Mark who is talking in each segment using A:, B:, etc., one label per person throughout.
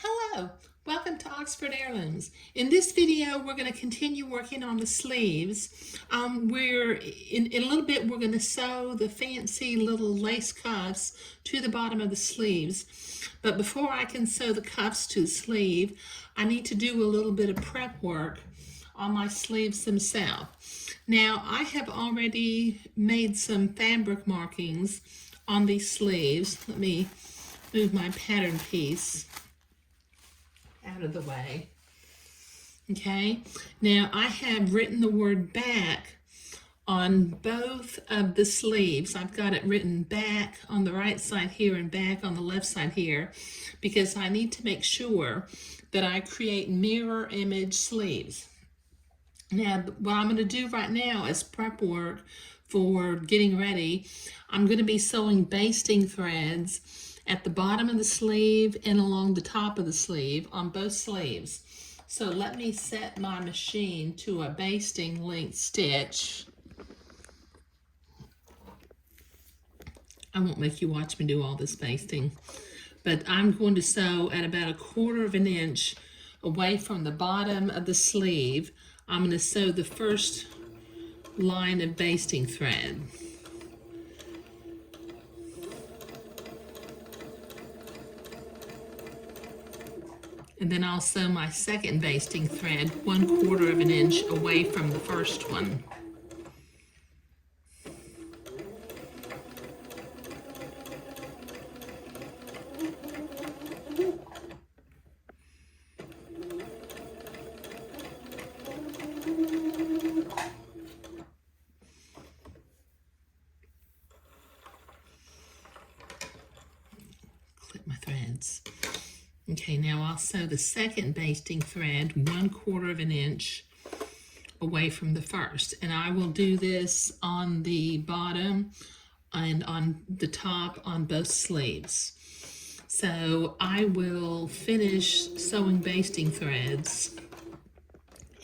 A: Hello, welcome to Oxford Heirlooms. In this video, we're going to continue working on the sleeves. In a little bit, we're going to sew the fancy little lace cuffs to the bottom of the sleeves. But before I can sew the cuffs to the sleeve, I need to do a little bit of prep work on my sleeves themselves. Now, I have already made some fabric markings on these sleeves. Let me move my pattern piece out of the way. Okay, now I have written the word back on both of the sleeves. I've got it written back on the right side here and back on the left side here because I need to make sure that I create mirror image sleeves. Now, what I'm going to do right now is prep work for getting ready. I'm going to be sewing basting threads at the bottom of the sleeve and along the top of the sleeve on both sleeves. So let me set my machine to a basting length stitch. I won't make you watch me do all this basting, but I'm going to sew at about 1/4 of an inch away from the bottom of the sleeve. I'm going to sew the first line of basting thread. And then I'll sew my second basting thread 1/4 of an inch away from the first one. Clip my threads. Okay, now I'll sew the second basting thread 1/4 of an inch away from the first. And I will do this on the bottom and on the top on both sleeves. So I will finish sewing basting threads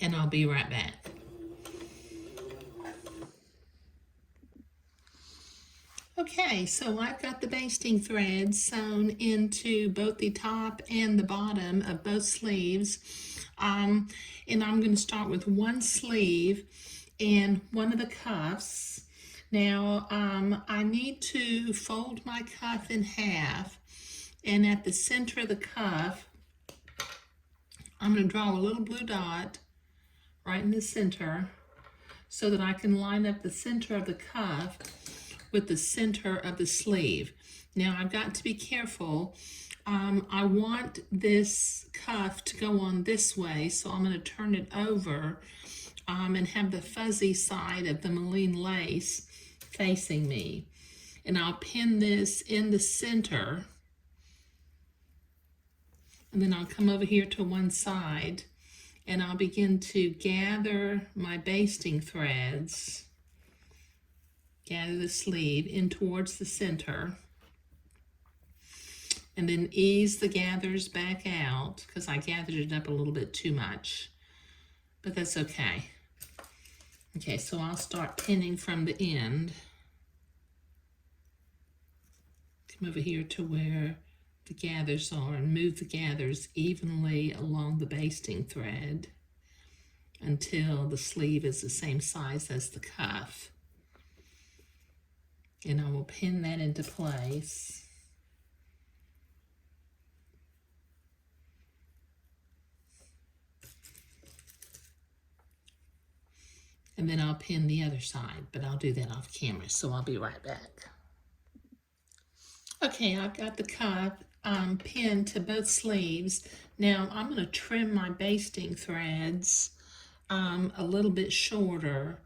A: and I'll be right back. Okay, so I've got the basting threads sewn into both the top and the bottom of both sleeves. And I'm going to start with one sleeve and one of the cuffs. Now, I need to fold my cuff in half, and at the center of the cuff, I'm going to draw a little blue dot right in the center so that I can line up the center of the cuff with the center of the sleeve. Now I've got to be careful. I want this cuff to go on this way, so I'm going to turn it over and have the fuzzy side of the Moline lace facing me. And I'll pin this in the center, and then I'll come over here to one side and I'll begin to gather my basting threads, gather the sleeve in towards the center, and then ease the gathers back out because I gathered it up a little bit too much, but that's okay. Okay, so I'll start pinning from the end. Come over here to where the gathers are and move the gathers evenly along the basting thread until the sleeve is the same size as the cuff. And I will pin that into place. And then I'll pin the other side, but I'll do that off camera, so I'll be right back. Okay, I've got the cuff pinned to both sleeves. Now I'm going to trim my basting threads a little bit shorter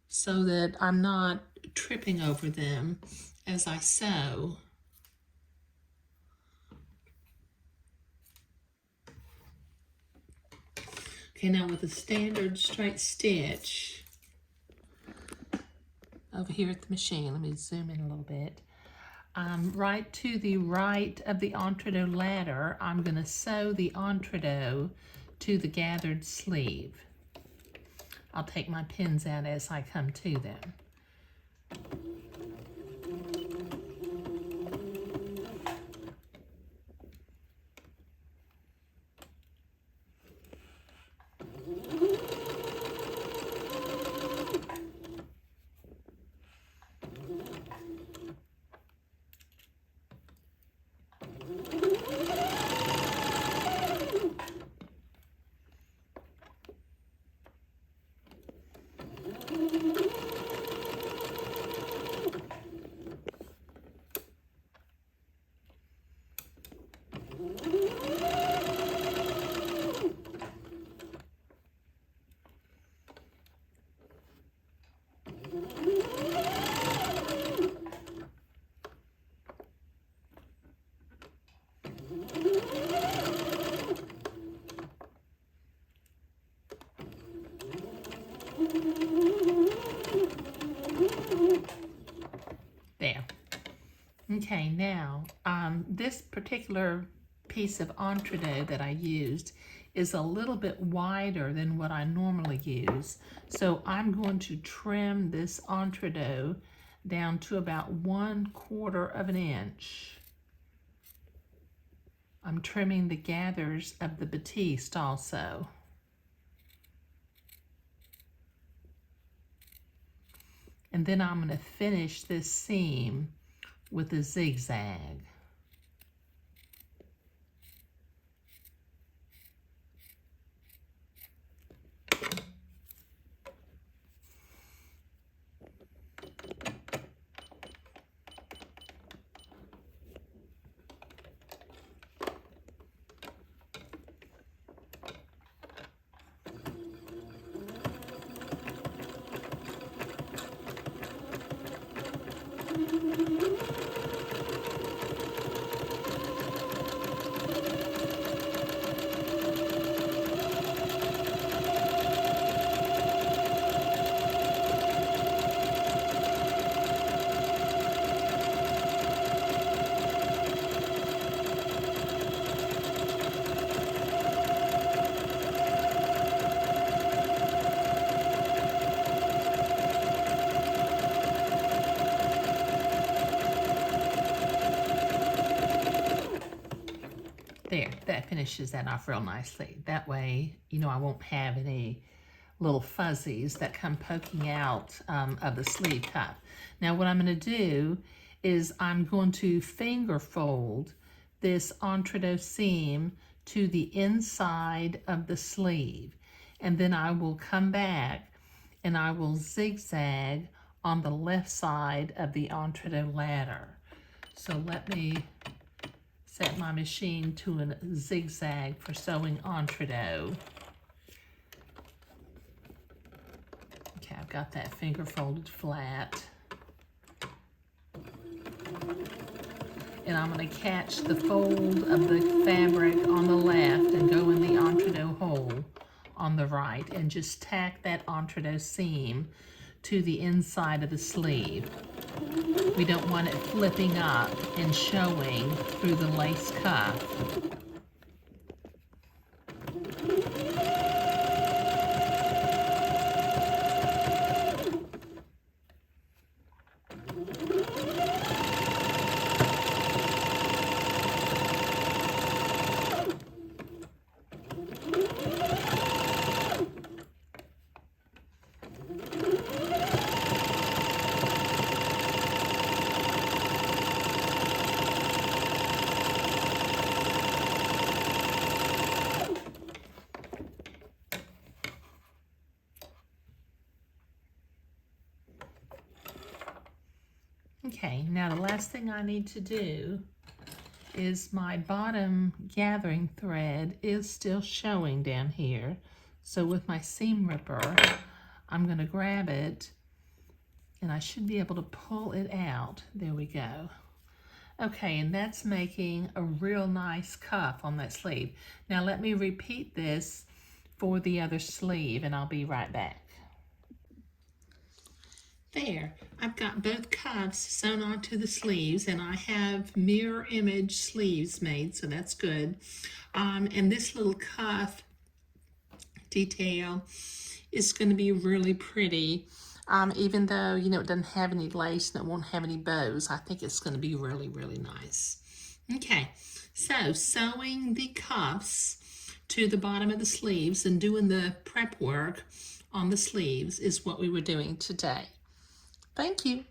A: so that I'm not tripping over them as I sew. Okay, now with a standard straight stitch over here at the machine, let me zoom in a little bit. Right to the right of the entredot ladder, I'm going to sew the entredot to the gathered sleeve. I'll take my pins out as I come to them. There. Okay, now this particular piece of entree that I used is a little bit wider than what I normally use. So I'm going to trim this entree down to about 1/4 of an inch. I'm trimming the gathers of the batiste also. And then I'm going to finish this seam with a zigzag. There, that finishes that off real nicely. That way, you know, I won't have any little fuzzies that come poking out of the sleeve cuff. Now what I'm going to do is I'm going to finger fold this entree seam to the inside of the sleeve, and then I will come back and I will zigzag on the left side of the entree ladder. So let me set my machine to a zigzag for sewing entree. Okay, I've got that finger folded flat. And I'm going to catch the fold of the fabric on the left and go in the entree hole on the right and just tack that entree seam to the inside of the sleeve. We don't want it flipping up and showing through the lace cuff. Okay, now the last thing I need to do is my bottom gathering thread is still showing down here. So with my seam ripper, I'm going to grab it and I should be able to pull it out. There we go. Okay, and that's making a real nice cuff on that sleeve. Now let me repeat this for the other sleeve and I'll be right back. There, I've got both cuffs sewn onto the sleeves and I have mirror image sleeves made, so that's good. And this little cuff detail is going to be really pretty. Even though, you know, it doesn't have any lace and it won't have any bows, I think it's going to be really, really nice. Okay, so sewing the cuffs to the bottom of the sleeves and doing the prep work on the sleeves is what we were doing today. Thank you.